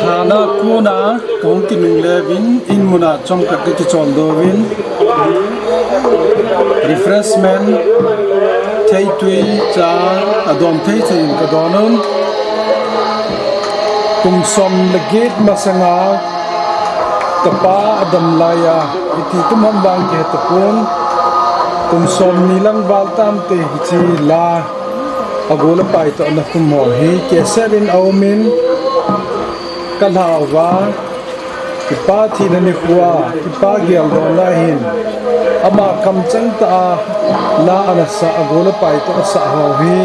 Thana kuna kong kinung levin in muna chong kakti kichol dovin refreshment thai tui cha adom thai thin kadonon kum som legit masanga kapa adam laya iti tumam bang ke tapun kum som nilang baltam te hichi la agola pai to na kumol hi ke seven awmin kalhawa ipa thi na ni khuwa ipa gel do na hin ama kam chang ta la ana sa agola pai to sa ho hi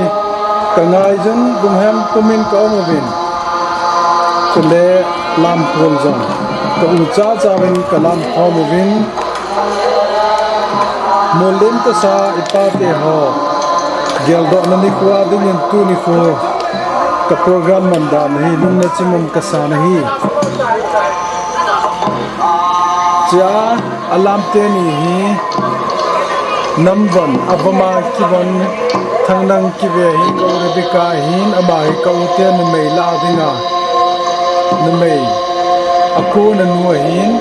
kangai jan dumham tumin ko movin kule lam phol jong to ucha chawen kalam ho movin molim ta sa ipa te ho gel do na ni khuwa din tu ni kho ka program manda nahi lung na chimum ka sa nahi cha alam te ni hi number abama kiban thangnang kibe hi ko rebika hin ama hi ko te ni mai la dinga ni mai aku na nu hin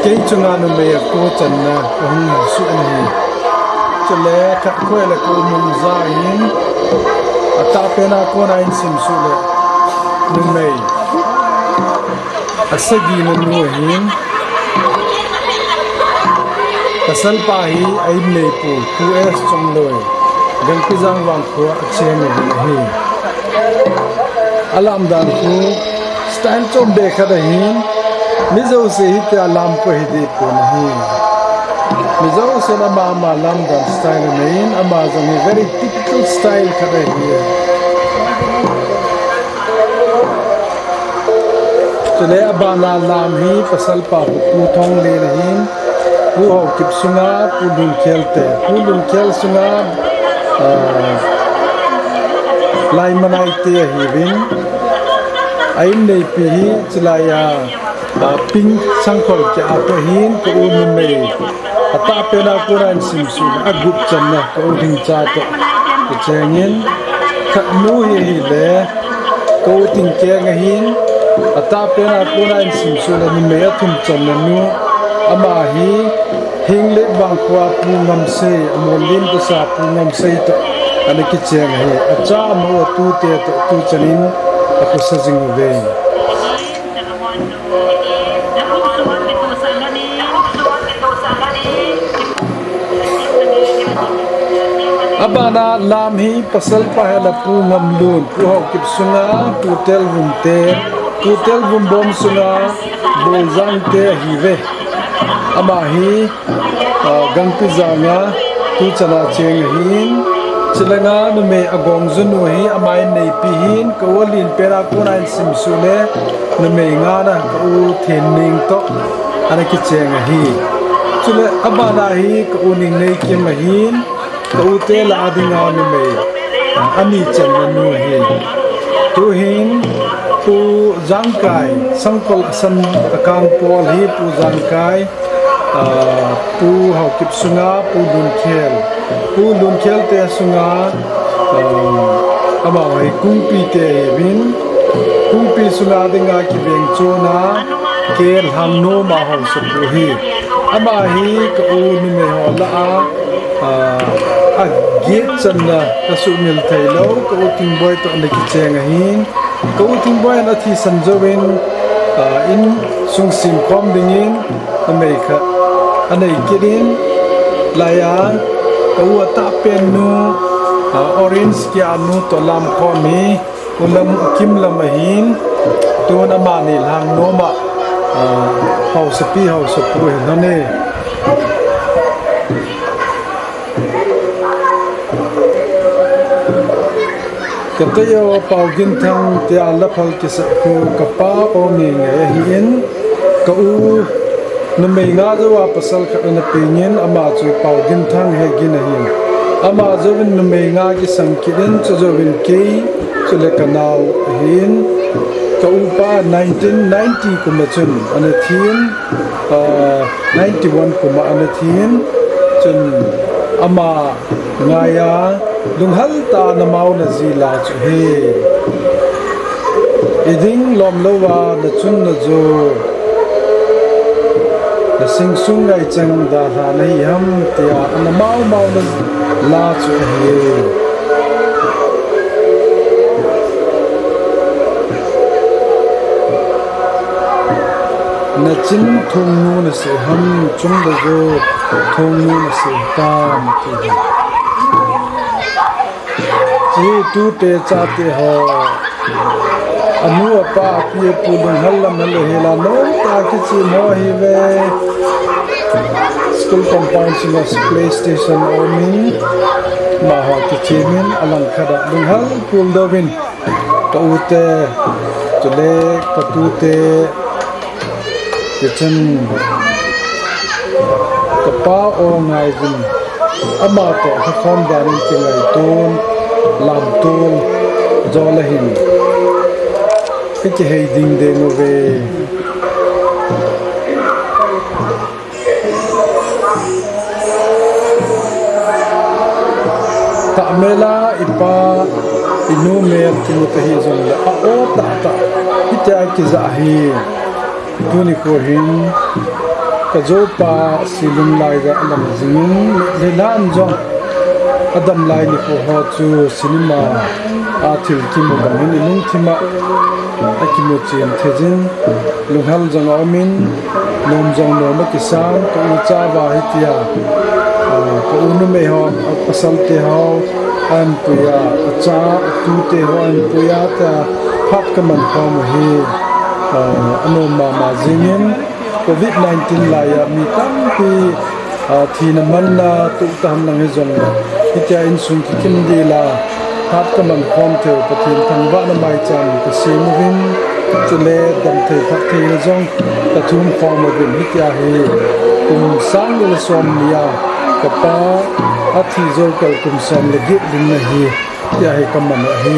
ke chunga nu mai aku channa ko hung su ani chale kha khoi la ko mum za hin atapena ko na in sim sule numei asagi nu hin pasal pahi ai nei pu qs chongloi gan pizang wang ko achen hi alam dan ku stand chom de khada hin mizo se hi te alam ko hi de ko nahi mizo se na ma lam dan style nain amazon hi very typical style khada hi chale abana lam hi pasal pa pu thong le nahin pu ho kip sunga pu dun khel sunga lai manai te hi bin ain nei pi hi chlaya ping sangkhol cha ape hin ko un mei ata pena kuran simsu agup channa ko ding cha to chengin kha nu hi le ko ting ke nga hin ata pena kuran simsu la ni me thum channa nu ama hi hingle bang kwa pu ngam se amolin to sa pu ngam se to ani ki cheng hi acha mo tu te to tu chanin aku sajing ve abana lam hi pasal pahela pu ngam lun pu ho kip sunga pu tel vum bom sunga bozang te hi ve ama hi gang pi zanga tu chana cheng hin chilanga nu me agong zunu hi amai nei pi hin ko lin pera ko nai sim sule nu me nga na ko then ning to ana ki cheng hi chule abana hi ko ning nei kim hin ko te la adinga nu me ani chen nu hi tu hin pu jangkai sangkol san akang pol hi pu jangkai pu hau kip sunga pu lun khel te sunga ama hai kungpi te bin kungpi sunga dinga ki beng chona kel ham no ma hau su hi ama hi ko ni me ho la a get channa ka su mil thailo ko ting boy to na ki cheng hin ko ting boy na thi sanjowen in sung sim khom dingin amei kha anei kirin laya ko ta pen nu orange kya nu to lam khomi ulam kim lam hin to na ma ni lang no ma house pi house pu na ne katayo paugin thang te ala phal ki sa ko kapa o ni nge hin ka u nu me nga zo wa pasal kha na pingen ama chu paugin thang he gin hin ama zo bin nu me nga ki sang kiren chu zo bin ke chu le kanau hin ka u pa 1990 kuma chun ana thin 91 kuma ana thin chun ama nga ya lung hal ta na mau na zila chu he iding lom lowa na chun na zo na sing sung ngai chang da ha na hi ham tia na mau mau na la chu he na chin thung nu na se ham chung da zo thung nu na se tam ki ji tu te cha te ho anu apa pi pu lung hal lam le hela no ta ki chi mo hi ve school compound sin play station o min ma ha ki chi min alang khada lung hal pul do bin to ute to le ka tu te kitchen kapa o ngai jin ama to ha khom darin ke ngai ton lam ton jola hin ke hei ding de no ve ta mela ipa inu mer ki no hi zon la o ta ta ita ki za hi tuni ko hin ka zo pa silum lai ga alam zingin le lan jong adam lai ni ko ho chu cinema a thil ki mo bang ni lung thima a ki mo chen thejin lunghal jong amin nom jong no ma ki sam ko cha ba hitia ko unu me ho pasal te ho an puya cha tu te ho an puya ta phat ka man ho mo hi ano mama zingin COVID-19 laya mi tam pi thi na man na tu tam nang he jong hitia in sun ki kim de la hat ka man khom the pathin thang wa na mai chan ka sim win chu le dam the thak the na jong ta thum khom ma bin hitia he kum sang le som nia ka pa athi zo kal kum som le git din na hi tia he kam man hi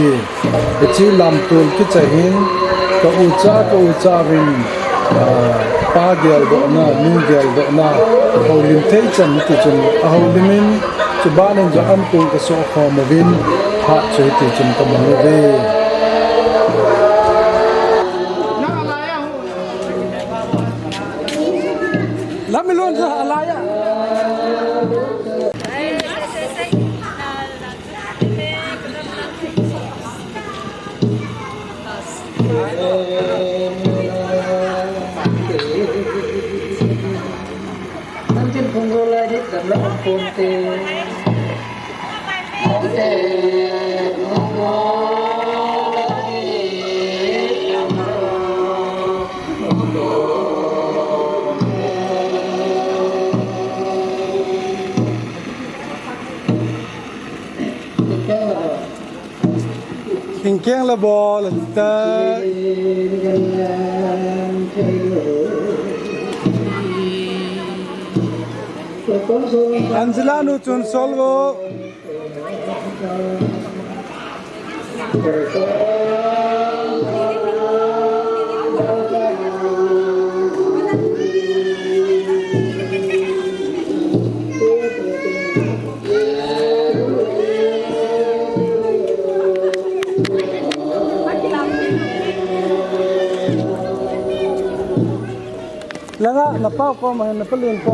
chi lam tul ki chahin ka ucha vin pa gel do na nu gel do na holim thei chan ti chun a holimin chu banen ja an tung ka so kho ma vin ha chei ti chun ka ma ve la mi lon ja alaya Ponte King la bol ta Angela nu chun solvo Langa na pau ko ma na palin ko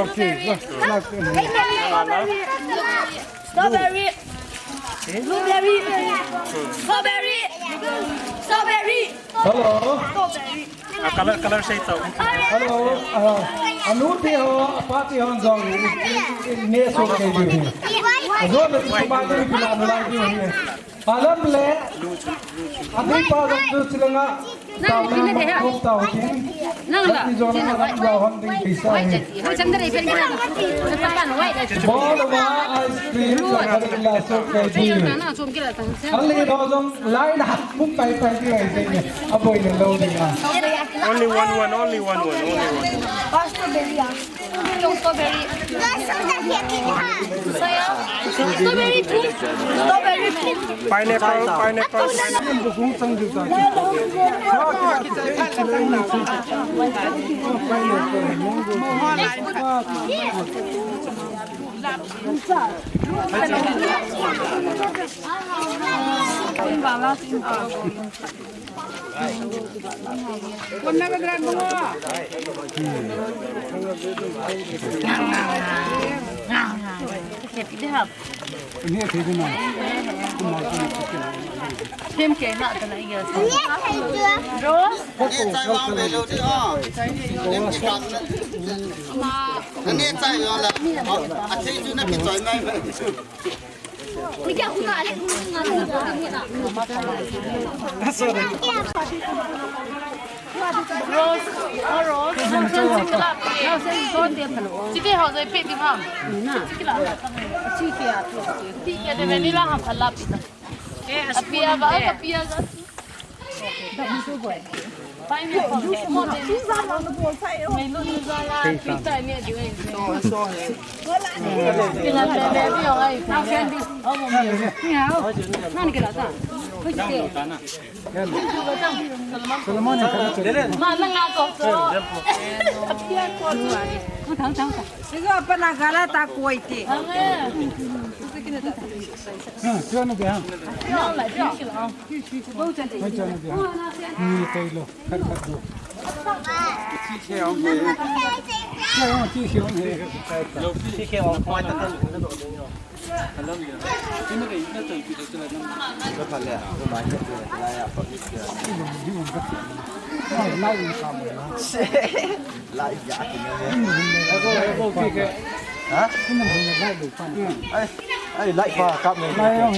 Okay, strawberry, blueberry, strawberry, strawberry. Hello. Color say so. Hello. Anu te ho apati hon jong ne so ke di. Zo na tomato ni pila no lai di ni. Alam le. Abi pa jong du chilanga tàu nó không tàu chứ rất đi rồi nó ăn vào hòn đinh thì sao bó đâu mà ice cream là cái là số cái gì anh lấy đó trong lái đạp cũng phải cái này thế nhỉ à bồi lên lâu đi à Only one, only one. Strawberry. Strawberry pink. Strawberry pink. Pineapple. cũng sang được ta ini thế thế nào Thêm cái nọ từ nãy giờ. Đi kêu không ngại đấy, Rose, chị cái họ rồi bị đi không? Chị cái này bên đi là học lắm. Apia vào, apia ra. Phải biết không? Một cái gì ra nó buồn phải không? Mình luôn ra là pizza này thì vậy. Cái là bé bé ấy. Nào xem đi. Nào. Nào cái đó. Cái gì? Solomon Mà là ngao có. Apia có. Thằng thằng. Igo apa nagala ta kuwaiti. chưa nó kìa Nó lại đi cái đó. mấy cho nó kìa như cây lô khát khát lô chi khiếu này lại làm lại giả hả? Cái này lại đủ phần. Ai lại vào cặp này. Lại không?